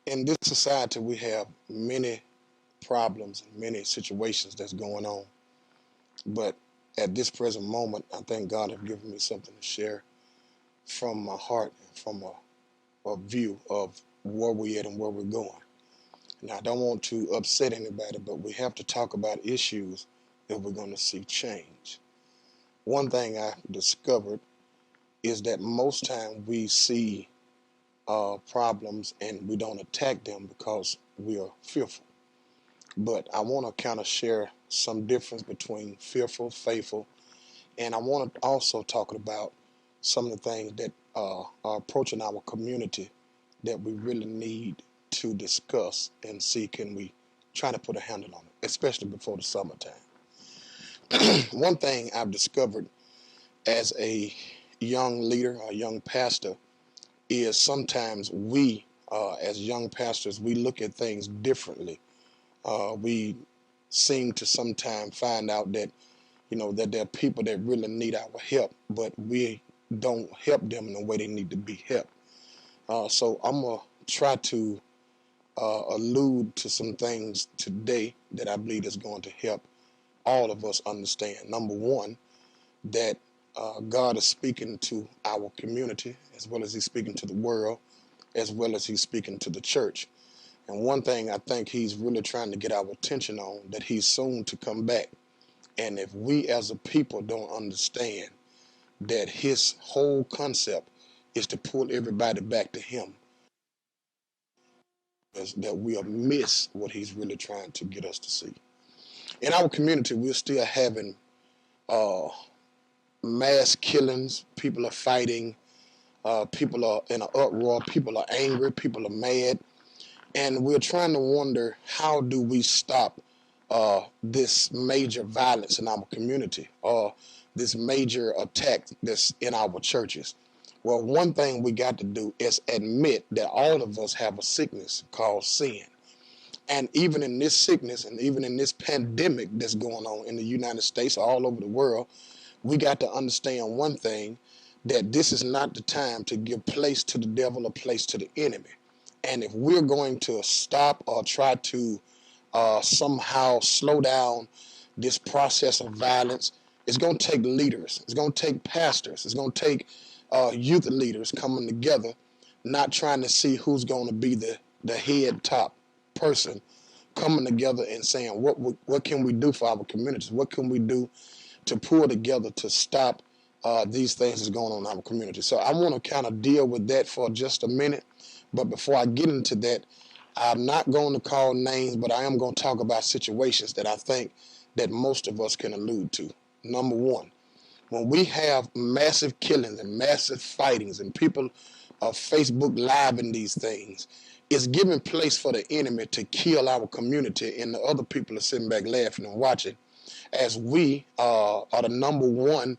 In this society, we have many problems and many situations that's going on. But at this present moment, I thank God have given me something to share from my heart and from a view of where we at and where we're going. Now, I don't want to upset anybody, but we have to talk about issues if we're going to see change. One thing I discovered is that most time we see problems and we don't attack them because we are fearful. But I want to kind of share some difference between fearful, faithful, and I want to also talk about some of the things that are approaching our community that we really need to discuss and see can we try to put a handle on it, especially before the summertime. One thing I've discovered as a young leader, a young pastor, is sometimes we, as young pastors, we look at things differently. We seem to sometimes find out that that there are people that really need our help, but we don't help them in the way they need to be helped. So I'm gonna try to allude to some things today that I believe is going to help all of us understand. Number one, that God is speaking to our community as well as He's speaking to the world, as well as He's speaking to the church. And one thing I think He's really trying to get our attention on, that He's soon to come back. And if we as a people don't understand that His whole concept is to pull everybody back to Him, is that we'll miss what He's really trying to get us to see. In our community, we're still having uh, mass killings. People are fighting. People are in an uproar. People are angry. People are mad. And we're trying to wonder, how do we stop this major violence in our community, or this major attack that's in our churches? Well, one thing we got to do is admit that all of us have a sickness called sin. And even in this sickness and even in this pandemic that's going on in the United States or all over the world, we got to understand one thing, that this is not the time to give place to the devil or place to the enemy. And if we're going to stop or try to somehow slow down this process of violence, it's going to take leaders. It's going to take pastors. It's going to take youth leaders coming together, not trying to see who's going to be the head top person, coming together and saying, what can we do for our communities? What can we do to pull together to stop these things that's going on in our community? So I want to kind of deal with that for just a minute. But before I get into that, I'm not going to call names, but I am going to talk about situations that I think that most of us can allude to. Number one, when we have massive killings and massive fightings and people are Facebook Live in these things, it's giving place for the enemy to kill our community, and the other people are sitting back laughing and watching as we are the number one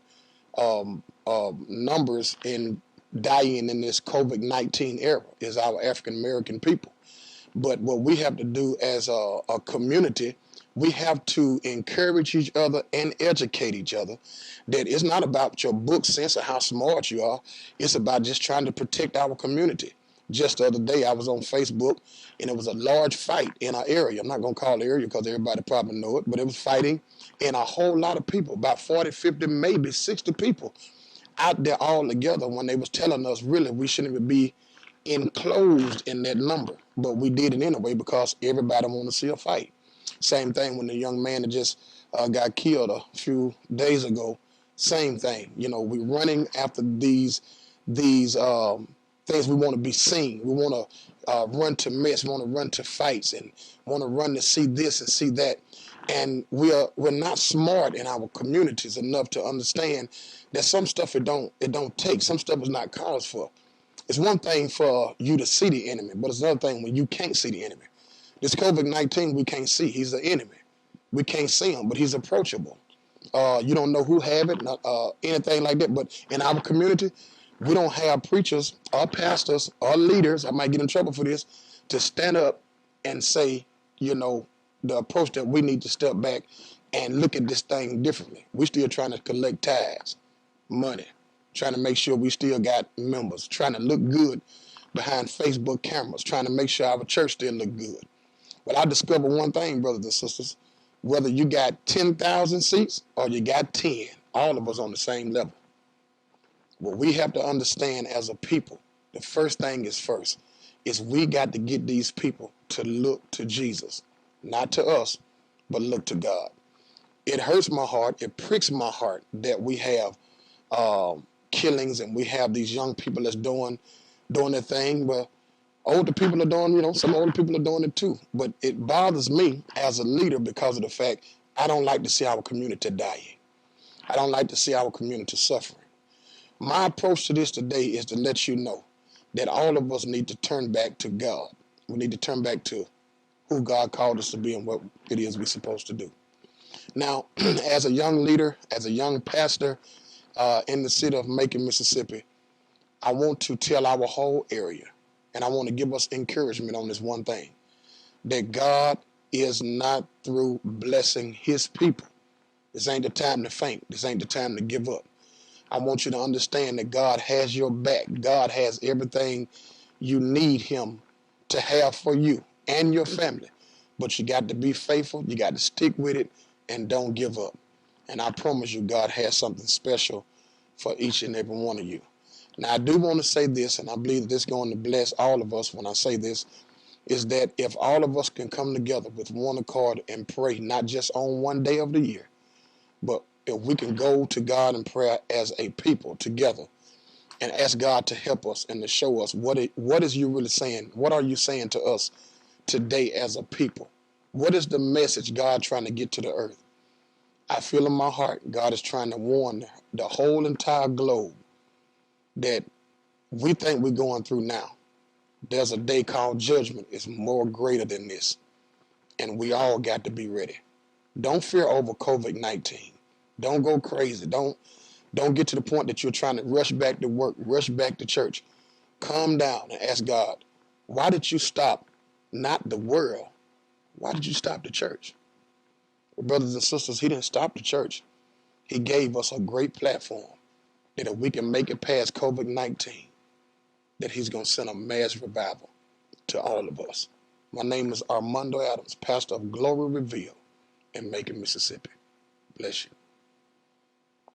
numbers in dying in this COVID-19 era is our African American people. But what we have to do as a community, we have to encourage each other and educate each other that it's not about your book sense or how smart you are. It's about just trying to protect our community. Just the other day, I was on Facebook, and it was a large fight in our area. I'm not going to call the area because everybody probably know it, but it was fighting, and a whole lot of people, about 40, 50, maybe 60 people out there all together, when they was telling us really we shouldn't even be enclosed in that number. But we did it anyway because everybody want to see a fight. Same thing when the young man that just got killed a few days ago. Same thing. We're running after these things. We want to be seen. We want to run to mess. We want to run to fights and want to run to see this and see that. And we're not smart in our communities enough to understand that some stuff it don't take. Some stuff is not cause for. It's one thing for you to see the enemy, but it's another thing when you can't see the enemy. This COVID-19 we can't see. He's the enemy. We can't see him, but he's approachable. You don't know who have it, anything like that. But in our community, we don't have preachers or pastors or leaders, I might get in trouble for this, to stand up and say, the approach that we need to step back and look at this thing differently. We're still trying to collect tithes, money, trying to make sure we still got members, trying to look good behind Facebook cameras trying to make sure our church still look good. But I discovered one thing, brothers and sisters, whether you got 10,000 seats or you got 10, all of us on the same level. What we have to understand as a people, the first thing is first, is we got to get these people to look to Jesus. Not to us, but look to God. It hurts my heart, it pricks my heart that we have killings and we have these young people that's doing their thing. Well, older people are doing, some older people are doing it too. But it bothers me as a leader because of the fact I don't like to see our community dying. I don't like to see our community suffering. My approach to this today is to let you know that all of us need to turn back to God. We need to turn back to who God called us to be and what it is we're supposed to do. Now, as a young leader, as a young pastor in the city of Macon, Mississippi, I want to tell our whole area, and I want to give us encouragement on this one thing, that God is not through blessing his people. This ain't the time to faint. This ain't the time to give up. I want you to understand that God has your back. God has everything you need him to have for you and your family. But you got to be faithful. You got to stick with it and don't give up. And I promise you, God has something special for each and every one of you. Now, I do want to say this, and I believe that this is going to bless all of us when I say this, is that if all of us can come together with one accord and pray, not just on one day of the year, but if we can go to God in prayer as a people together and ask God to help us and to show us what is you really saying? What are you saying to us today as a people? What is the message God trying to get to the earth? I feel in my heart God is trying to warn the whole entire globe that we think we're going through now. There's a day called judgment. It's more greater than this. And we all got to be ready. Don't fear over COVID-19. Don't go crazy. Don't get to the point that you're trying to rush back to work, rush back to church. Calm down and ask God, why did you stop not the world? Why did you stop the church? Well, brothers and sisters, he didn't stop the church. He gave us a great platform that if we can make it past COVID-19, that he's going to send a mass revival to all of us. My name is Mondo Adams, pastor of Glory Revealed in Macon, Mississippi. Bless you.